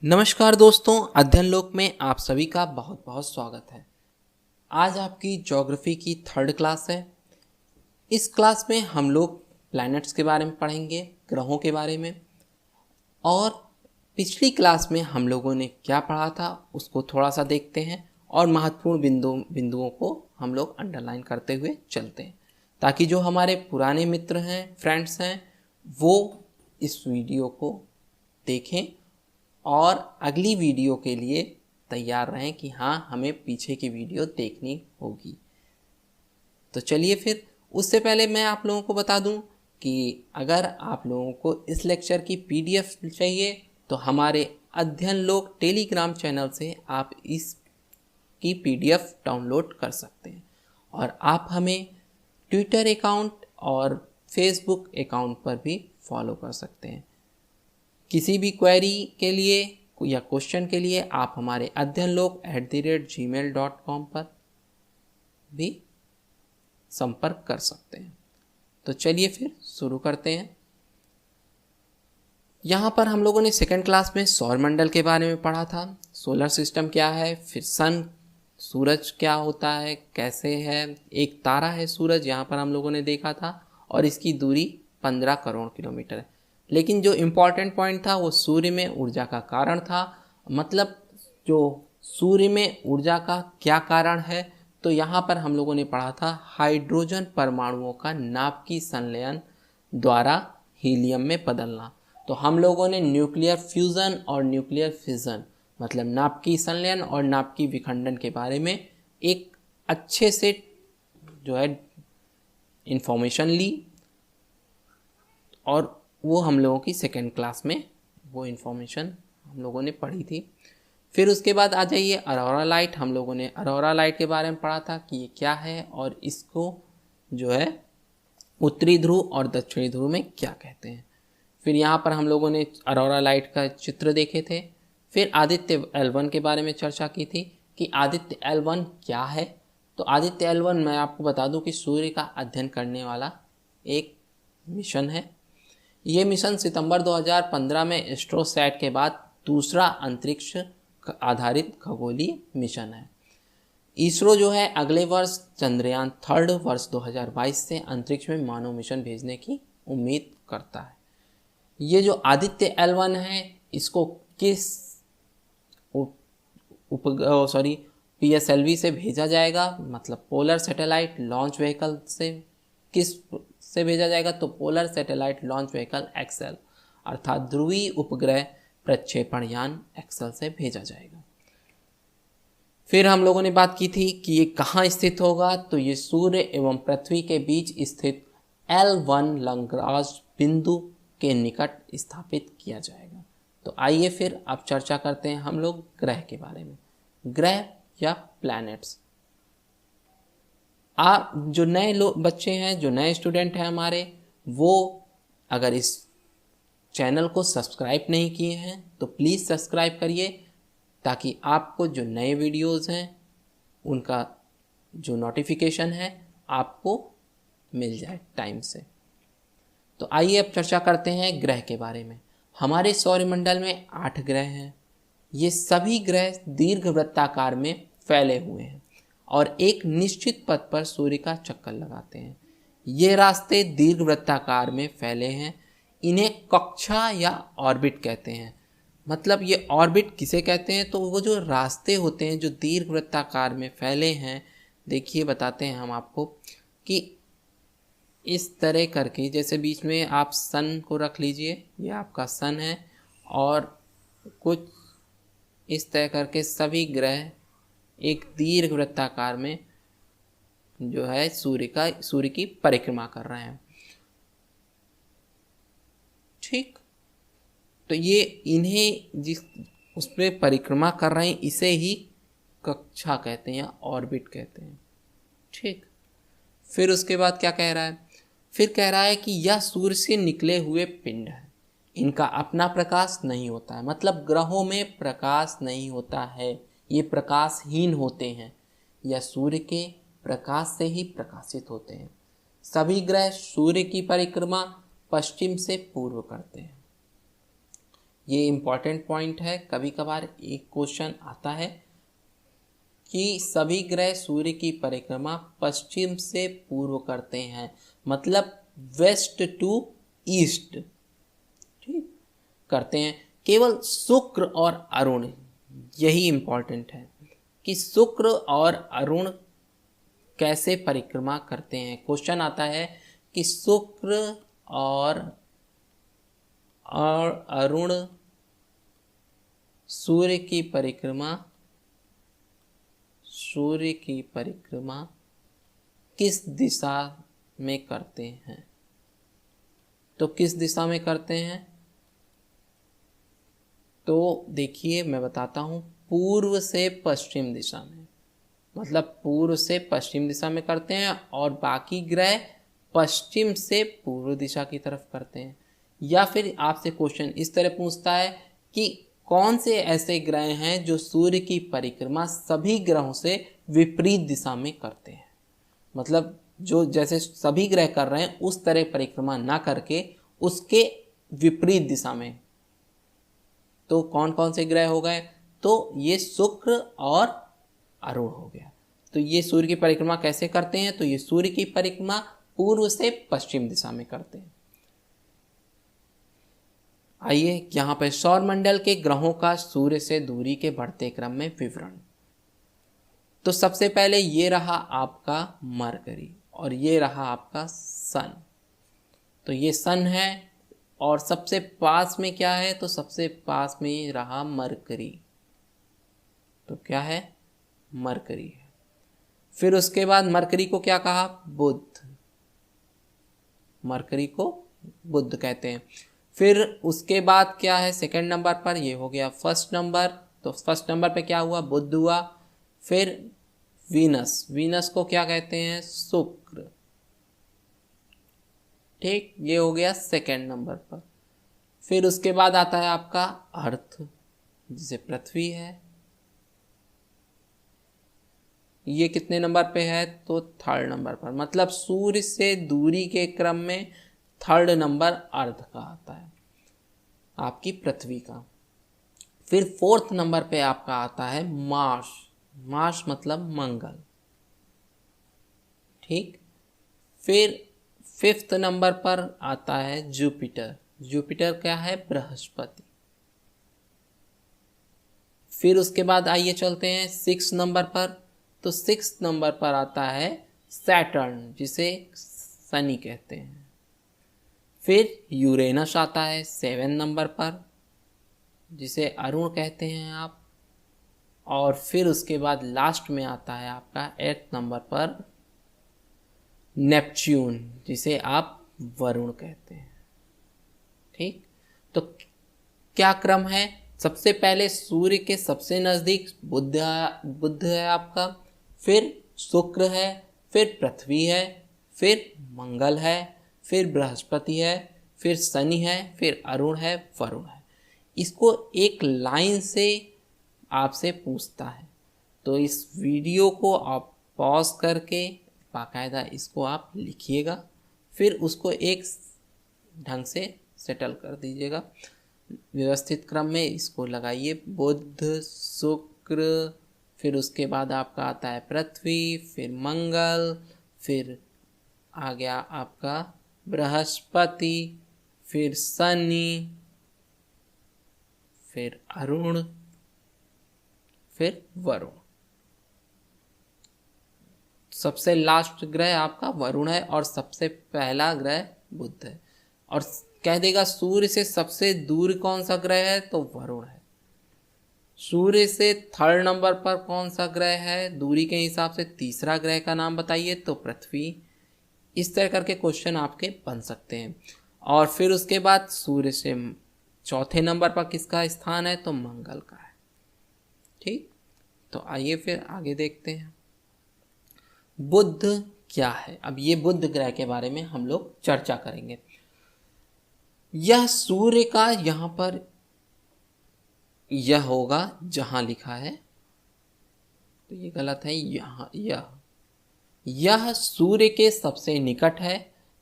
नमस्कार दोस्तों, अध्ययन लोक में आप सभी का बहुत बहुत स्वागत है। आज आपकी ज्योग्राफी की थर्ड क्लास है। इस क्लास में हम लोग प्लैनेट्स के बारे में पढ़ेंगे, ग्रहों के बारे में। और पिछली क्लास में हम लोगों ने क्या पढ़ा था उसको थोड़ा सा देखते हैं और महत्वपूर्ण बिंदुओं को हम लोग अंडरलाइन करते हुए चलते हैं, ताकि जो हमारे पुराने मित्र हैं, फ्रेंड्स हैं, वो इस वीडियो को देखें और अगली वीडियो के लिए तैयार रहें कि हाँ, हमें पीछे की वीडियो देखनी होगी। तो चलिए फिर, उससे पहले मैं आप लोगों को बता दूं कि अगर आप लोगों को इस लेक्चर की पीडीएफ चाहिए तो हमारे अध्ययन लोक टेलीग्राम चैनल से आप इस की पीडीएफ डाउनलोड कर सकते हैं। और आप हमें ट्विटर अकाउंट और फेसबुक अकाउंट पर भी फॉलो कर सकते हैं। किसी भी क्वेरी के लिए या क्वेश्चन के लिए आप हमारे अध्ययन लोक @gmail.com पर भी संपर्क कर सकते हैं। तो चलिए फिर शुरू करते हैं। यहाँ पर हम लोगों ने सेकंड क्लास में सौरमंडल के बारे में पढ़ा था। सोलर सिस्टम क्या है, फिर सन, सूरज क्या होता है, कैसे है, एक तारा है सूरज, यहाँ पर हम लोगों ने देखा था, और इसकी दूरी 15 करोड़ किलोमीटर है। लेकिन जो इम्पॉर्टेंट पॉइंट था वो सूर्य में ऊर्जा का कारण था। मतलब जो सूर्य में ऊर्जा का क्या कारण है, तो यहाँ पर हम लोगों ने पढ़ा था हाइड्रोजन परमाणुओं का नाभिकीय संलयन द्वारा हीलियम में बदलना। तो हम लोगों ने न्यूक्लियर फ्यूज़न और न्यूक्लियर फिजन, मतलब नाभिकीय संलयन और नाभिकीय विखंडन के बारे में एक अच्छे से जो है इंफॉर्मेशन ली, और वो हम लोगों की सेकेंड क्लास में वो इन्फॉर्मेशन हम लोगों ने पढ़ी थी। फिर उसके बाद आ जाइए अरोरा लाइट। हम लोगों ने अरोरा लाइट के बारे में पढ़ा था कि ये क्या है और इसको जो है उत्तरी ध्रुव और दक्षिणी ध्रुव में क्या कहते हैं। फिर यहाँ पर हम लोगों ने अरोरा लाइट का चित्र देखे थे। फिर आदित्य L1 के बारे में चर्चा की थी कि आदित्य L1 क्या है। तो आदित्य L1 मैं आपको बता दूं कि सूर्य का अध्ययन करने वाला एक मिशन है। ये मिशन सितंबर 2015 में एस्ट्रोसैट के बाद दूसरा अंतरिक्ष आधारित खगोलीय मिशन है। इसरो जो है अगले वर्ष चंद्रयान थर्ड वर्ष 2022 से अंतरिक्ष में मानव मिशन भेजने की उम्मीद करता है। ये जो आदित्य L1 है, इसको किस PSLV से भेजा जाएगा, मतलब पोलर सैटेलाइट लॉन्च व्हीकल से। किस से भेजा जाएगा, तो polar satellite launch vehicle XL, अर्थात ध्रुवीय उपग्रह प्रक्षेपण यान एक्सेल से भेजा जाएगा। फिर हम लोगों ने बात की थी कि ये कहाँ स्थित होगा, तो ये सूर्य एवं पृथ्वी के बीच स्थित L1 लग्रांज बिंदु के निकट स्थापित किया जाएगा। तो आइए फिर अब चर्चा करते हैं हम लोग ग्रह के बारे में। ग्रह या प्लैनेट्स। आप जो नए बच्चे हैं, जो नए स्टूडेंट हैं हमारे, वो अगर इस चैनल को सब्सक्राइब नहीं किए हैं तो प्लीज़ सब्सक्राइब करिए, ताकि आपको जो नए वीडियोस हैं उनका जो नोटिफिकेशन है आपको मिल जाए टाइम से। तो आइए अब चर्चा करते हैं ग्रह के बारे में। हमारे सौरमंडल में 8 ग्रह हैं। ये सभी ग्रह दीर्घवृत्ताकार में फैले हुए हैं और एक निश्चित पथ पर सूर्य का चक्कर लगाते हैं। ये रास्ते दीर्घवृत्ताकार में फैले हैं। इन्हें कक्षा या ऑर्बिट कहते हैं। मतलब ये ऑर्बिट किसे कहते हैं, तो वो जो रास्ते होते हैं जो दीर्घवृत्ताकार में फैले हैं, देखिए बताते हैं हम आपको कि इस तरह करके, जैसे बीच में आप सन को रख लीजिए, ये आपका सन है, और कुछ इस तरह करके सभी ग्रह एक दीर्घवृत्ताकार में जो है सूर्य की परिक्रमा कर रहे हैं। ठीक, तो ये इन्हें जिस उस पर परिक्रमा कर रहे हैं इसे ही कक्षा कहते हैं या ऑर्बिट कहते हैं। ठीक, फिर उसके बाद क्या कह रहा है, फिर कह रहा है कि यह सूर्य से निकले हुए पिंड है, इनका अपना प्रकाश नहीं होता है। मतलब ग्रहों में प्रकाश नहीं होता है, ये प्रकाशहीन होते हैं, यह सूर्य के प्रकाश से ही प्रकाशित होते हैं। सभी ग्रह सूर्य की परिक्रमा पश्चिम से पूर्व करते हैं। ये इम्पॉर्टेंट पॉइंट है, कभी कभार एक क्वेश्चन आता है कि सभी ग्रह सूर्य की परिक्रमा पश्चिम से पूर्व करते हैं, मतलब वेस्ट टू ईस्ट, ठीक, करते हैं। केवल शुक्र और अरुण, यही इम्पॉर्टेंट है कि शुक्र और अरुण कैसे परिक्रमा करते हैं। क्वेश्चन आता है कि शुक्र और अरुण सूर्य की परिक्रमा किस दिशा में करते हैं। तो किस दिशा में करते हैं, तो देखिए मैं बताता हूँ, पूर्व से पश्चिम दिशा में, मतलब पूर्व से पश्चिम दिशा में करते हैं और बाकी ग्रह पश्चिम से पूर्व दिशा की तरफ करते हैं। या फिर आपसे क्वेश्चन इस तरह पूछता है कि कौन से ऐसे ग्रह हैं जो सूर्य की परिक्रमा सभी ग्रहों से विपरीत दिशा में करते हैं, मतलब जो जैसे सभी ग्रह कर रहे हैं उस तरह परिक्रमा ना करके उसके विपरीत दिशा में। तो कौन कौन से ग्रह हो गए, तो ये शुक्र और अरुण हो गया। तो ये सूर्य की परिक्रमा कैसे करते हैं, तो ये सूर्य की परिक्रमा पूर्व से पश्चिम दिशा में करते हैं। आइए यहाँ पर सौरमंडल के ग्रहों का सूर्य से दूरी के बढ़ते क्रम में विवरण। तो सबसे पहले ये रहा आपका मरकरी और ये रहा आपका सन। तो ये सन है और सबसे पास में क्या है, तो सबसे पास में रहा मरकरी। तो क्या है, मरकरी है। फिर उसके बाद मरकरी को क्या कहा, बुध। मरकरी को बुध कहते हैं। फिर उसके बाद क्या है, सेकंड नंबर पर, ये हो गया फर्स्ट नंबर। तो फर्स्ट नंबर पे क्या हुआ, बुध हुआ। फिर वीनस, वीनस को क्या कहते हैं, शुक्र, ठीक, ये हो गया सेकंड नंबर पर। फिर उसके बाद आता है आपका अर्थ, जिसे पृथ्वी है, ये कितने नंबर पे है, तो थर्ड नंबर पर, मतलब सूर्य से दूरी के क्रम में थर्ड नंबर अर्थ का आता है आपकी पृथ्वी का। फिर फोर्थ नंबर पे आपका आता है मार्स, मार्स मतलब मंगल, ठीक। फिर फिफ्थ नंबर पर आता है जुपिटर, जुपिटर क्या है, बृहस्पति। फिर उसके बाद आइए चलते हैं सिक्स नंबर पर। तो सिक्स नंबर पर आता है सैटर्न, जिसे शनि कहते हैं। फिर यूरेनस आता है सेवन नंबर पर, जिसे अरुण कहते हैं आप। और फिर उसके बाद लास्ट में आता है आपका एट्थ नंबर पर नेपच्यून, जिसे आप वरुण कहते हैं, ठीक। तो क्या क्रम है, सबसे पहले सूर्य के सबसे नजदीक बुध है आपका, फिर शुक्र है, फिर पृथ्वी है, फिर मंगल है, फिर बृहस्पति है, फिर शनि है, फिर अरुण है, वरुण है। इसको एक लाइन से आपसे पूछता है, तो इस वीडियो को आप पॉज करके बाकायदा इसको आप लिखिएगा, फिर उसको एक ढंग से सेटल कर दीजिएगा, व्यवस्थित क्रम में इसको लगाइए। बुध, शुक्र, फिर उसके बाद आपका आता है पृथ्वी, फिर मंगल, फिर आ गया आपका बृहस्पति, फिर शनि, फिर अरुण, फिर वरुण। सबसे लास्ट ग्रह आपका वरुण है और सबसे पहला ग्रह बुध है। और कह देगा सूर्य से सबसे दूर कौन सा ग्रह है, तो वरुण है। सूर्य से थर्ड नंबर पर कौन सा ग्रह है दूरी के हिसाब से, तीसरा ग्रह का नाम बताइए, तो पृथ्वी। इस तरह करके क्वेश्चन आपके बन सकते हैं। और फिर उसके बाद सूर्य से चौथे नंबर पर किसका स्थान है, तो मंगल का है, ठीक। तो आइए फिर आगे देखते हैं बुध क्या है। अब ये बुध ग्रह के बारे में हम लोग चर्चा करेंगे। यह सूर्य का, यहां पर यह होगा जहां लिखा है, तो ये गलत है, यहां यह सूर्य के सबसे निकट है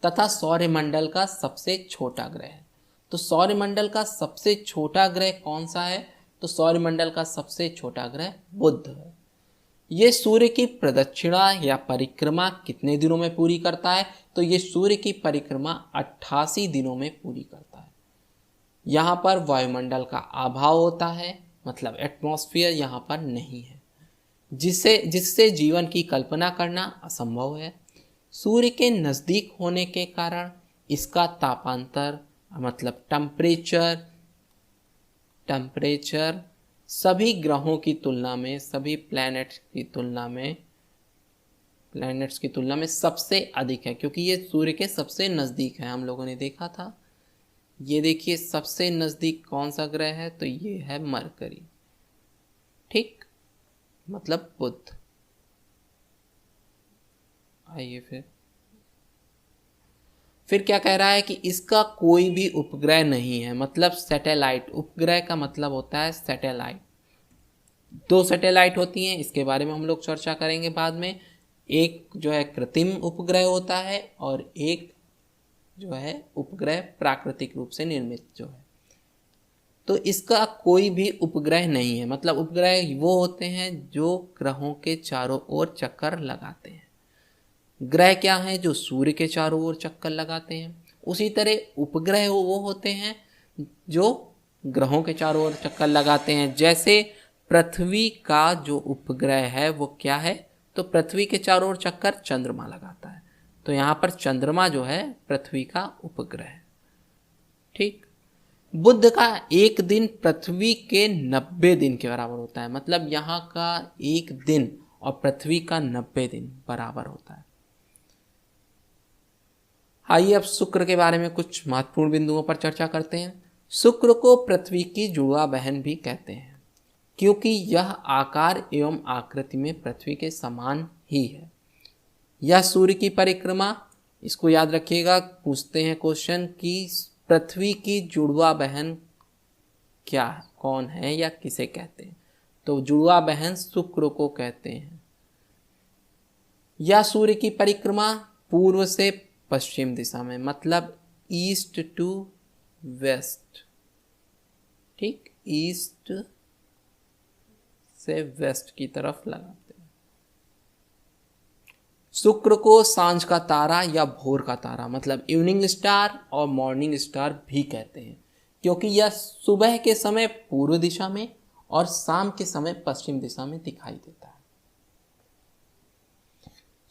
तथा सौरमंडल का सबसे छोटा ग्रह है। तो सौरमंडल का सबसे छोटा ग्रह कौन सा है? तो सौरमंडल का सबसे छोटा ग्रह बुध है। ये सूर्य की प्रदक्षिणा या परिक्रमा कितने दिनों में पूरी करता है? तो ये सूर्य की परिक्रमा 88 दिनों में पूरी करता है। यहाँ पर वायुमंडल का अभाव होता है, मतलब एटमॉस्फेयर यहाँ पर नहीं है, जिससे जीवन की कल्पना करना असंभव है। सूर्य के नज़दीक होने के कारण इसका तापांतर, मतलब टेम्परेचर सभी ग्रहों की तुलना में, सभी प्लैनेट्स की तुलना में सबसे अधिक है, क्योंकि ये सूर्य के सबसे नज़दीक है। हम लोगों ने देखा था, ये देखिए सबसे नज़दीक कौन सा ग्रह है? तो ये है मरकरी, ठीक, मतलब बुध। आइए फिर क्या कह रहा है कि इसका कोई भी उपग्रह नहीं है, मतलब सैटेलाइट। उपग्रह का मतलब होता है सैटेलाइट। 2 सैटेलाइट होती हैं, इसके बारे में हम लोग चर्चा करेंगे बाद में। एक जो है कृत्रिम उपग्रह होता है और एक जो है उपग्रह प्राकृतिक रूप से निर्मित जो है। तो इसका कोई भी उपग्रह नहीं है, मतलब उपग्रह वो होते हैं जो ग्रहों के चारों ओर चक्कर लगाते हैं। ग्रह क्या हैं? जो सूर्य के चारों ओर चक्कर लगाते हैं। उसी तरह उपग्रह वो होते हैं जो ग्रहों के चारों ओर चक्कर लगाते हैं। जैसे पृथ्वी का जो उपग्रह है वो क्या है? तो पृथ्वी के चारों ओर चक्कर चंद्रमा लगाता है। तो यहाँ पर चंद्रमा जो है पृथ्वी का उपग्रह है, ठीक। बुध का एक दिन पृथ्वी के 90 दिन के बराबर होता है, मतलब यहाँ का एक दिन और पृथ्वी का 90 दिन बराबर होता है। आइए अब शुक्र के बारे में कुछ महत्वपूर्ण बिंदुओं पर चर्चा करते हैं। शुक्र को पृथ्वी की जुड़वा बहन भी कहते हैं, क्योंकि यह आकार एवं आकृति में पृथ्वी के समान ही है। यह सूर्य की परिक्रमा, इसको याद रखिएगा, पूछते हैं क्वेश्चन कि पृथ्वी की जुड़वा बहन क्या है, कौन है या किसे कहते हैं? तो जुड़वा बहन शुक्र को कहते हैं। यह सूर्य की परिक्रमा पूर्व से पश्चिम दिशा में, मतलब ईस्ट टू वेस्ट, ठीक, ईस्ट से वेस्ट की तरफ लगाते हैं। शुक्र को सांझ का तारा या भोर का तारा, मतलब इवनिंग स्टार और मॉर्निंग स्टार भी कहते हैं, क्योंकि यह सुबह के समय पूर्व दिशा में और शाम के समय पश्चिम दिशा में दिखाई देता है।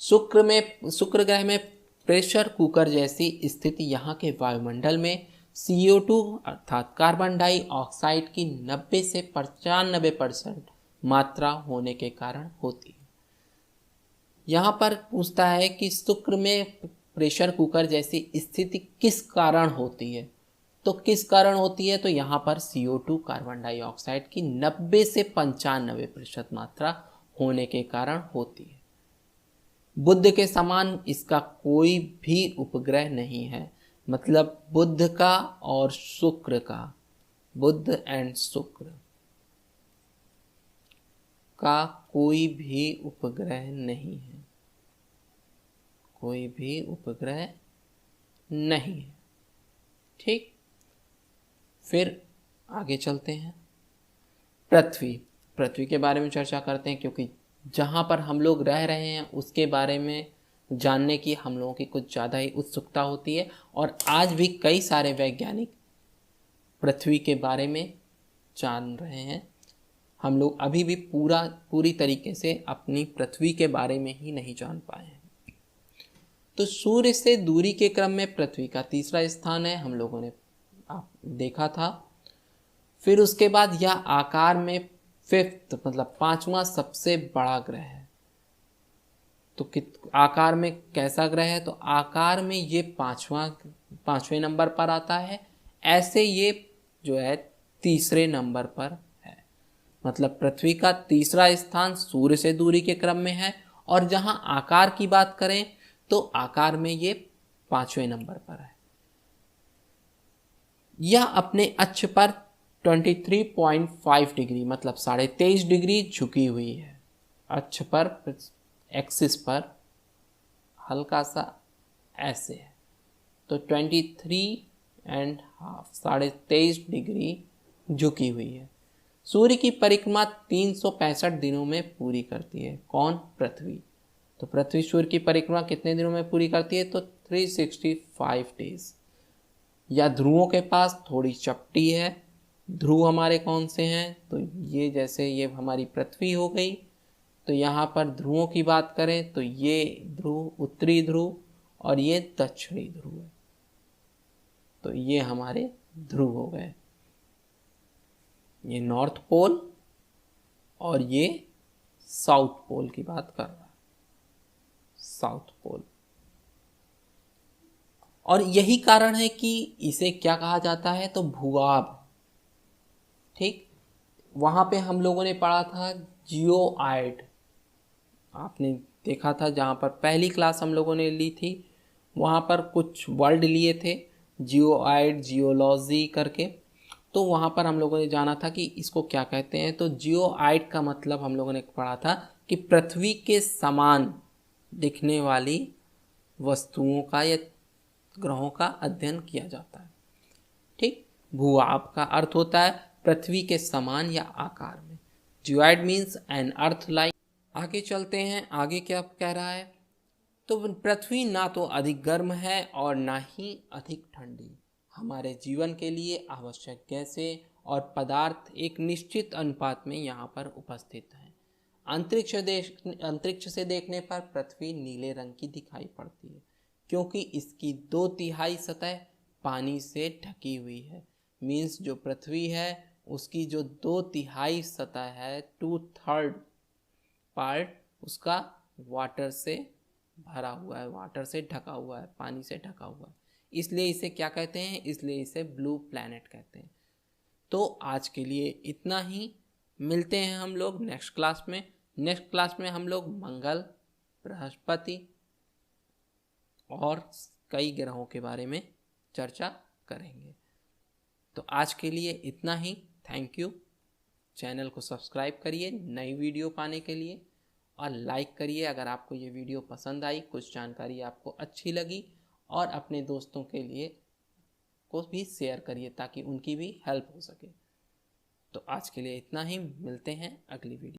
शुक्र ग्रह में प्रेशर कुकर जैसी स्थिति यहाँ के वायुमंडल में CO2 अर्थात कार्बन डाइऑक्साइड की 90 से 95% मात्रा होने के कारण होती है। यहाँ पर पूछता है कि शुक्र में प्रेशर कुकर जैसी स्थिति किस कारण होती है? तो किस कारण होती है? तो यहाँ पर CO2 कार्बन डाइऑक्साइड की 90 से 95% मात्रा होने के कारण होती है। बुध के समान इसका कोई भी उपग्रह नहीं है, मतलब बुध का और शुक्र का, बुध एंड शुक्र का कोई भी उपग्रह नहीं है, कोई भी उपग्रह नहीं है, ठीक। फिर आगे चलते हैं। पृथ्वी के बारे में चर्चा करते हैं, क्योंकि जहाँ पर हम लोग रह रहे हैं उसके बारे में जानने की हम लोगों की कुछ ज़्यादा ही उत्सुकता होती है, और आज भी कई सारे वैज्ञानिक पृथ्वी के बारे में जान रहे हैं। हम लोग अभी भी पूरी तरीके से अपनी पृथ्वी के बारे में ही नहीं जान पाए हैं। तो सूर्य से दूरी के क्रम में पृथ्वी का तीसरा स्थान है, हम लोगों ने देखा था। फिर उसके बाद यह आकार में 5th मतलब 5वां सबसे बड़ा ग्रह है। तो आकार में कैसा ग्रह है? तो आकार में ये 5वें नंबर पर आता है। ऐसे ये जो है तीसरे नंबर पर है, मतलब पृथ्वी का तीसरा स्थान सूर्य से दूरी के क्रम में है। और जहां आकार की बात करें तो आकार में ये 5वें नंबर पर है। यह अपने अक्ष पर 23.5 डिग्री मतलब 23.5 डिग्री झुकी हुई है। अक्ष पर, एक्सिस पर हल्का सा ऐसे है, तो 23 एंड हाफ, 23.5 डिग्री झुकी हुई है। सूर्य की परिक्रमा 365 दिनों में पूरी करती है। कौन? पृथ्वी। तो पृथ्वी सूर्य की परिक्रमा कितने दिनों में पूरी करती है? तो 365 डेज। या ध्रुवों के पास थोड़ी चपटी है। ध्रुव हमारे कौन से हैं? तो ये जैसे ये हमारी पृथ्वी हो गई, तो यहाँ पर ध्रुवों की बात करें तो ये ध्रुव उत्तरी ध्रुव और ये दक्षिणी ध्रुव है। तो ये हमारे ध्रुव हो गए, ये नॉर्थ पोल और ये साउथ पोल की बात कर रहा है, साउथ पोल। और यही कारण है कि इसे क्या कहा जाता है? तो भूभाग। ठीक, वहां पे हम लोगों ने पढ़ा था जियोआइड, आपने देखा था जहाँ पर पहली क्लास हम लोगों ने ली थी, वहाँ पर कुछ वर्ड लिए थे जियोआइड, जियोलॉजी करके। तो वहाँ पर हम लोगों ने जाना था कि इसको क्या कहते हैं। तो जियोआइड का मतलब हम लोगों ने पढ़ा था कि पृथ्वी के समान दिखने वाली वस्तुओं का या ग्रहों का अध्ययन किया जाता है। ठीक, भूभाग का अर्थ होता है पृथ्वी के समान या आकार में। जियोआइड मीन्स एन अर्थ लाइक। आगे चलते हैं, आगे क्या कह रहा है? तो पृथ्वी ना तो अधिक गर्म है और ना ही अधिक ठंडी। हमारे जीवन के लिए आवश्यक गैसें और पदार्थ एक निश्चित अनुपात में यहाँ पर उपस्थित हैं। अंतरिक्ष से देखने पर पृथ्वी नीले रंग की दिखाई पड़ती है क्योंकि इसकी 2/3 सतह पानी से ढकी हुई है। मीन्स जो पृथ्वी है उसकी जो 2/3 सतह है, 2/3 पार्ट उसका वाटर से भरा हुआ है, वाटर से ढका हुआ है, पानी से ढका हुआ है। इसलिए इसे क्या कहते हैं? इसलिए इसे ब्लू प्लैनेट कहते हैं। तो आज के लिए इतना ही, मिलते हैं हम लोग नेक्स्ट क्लास में। नेक्स्ट क्लास में हम लोग मंगल, बृहस्पति और कई ग्रहों के बारे में चर्चा करेंगे। तो आज के लिए इतना ही। Thank you. चैनल को सब्सक्राइब करिए नई वीडियो पाने के लिए और लाइक करिए अगर आपको ये वीडियो पसंद आई, कुछ जानकारी आपको अच्छी लगी, और अपने दोस्तों के लिए को भी शेयर करिए ताकि उनकी भी हेल्प हो सके। तो आज के लिए इतना ही, मिलते हैं अगली वीडियो।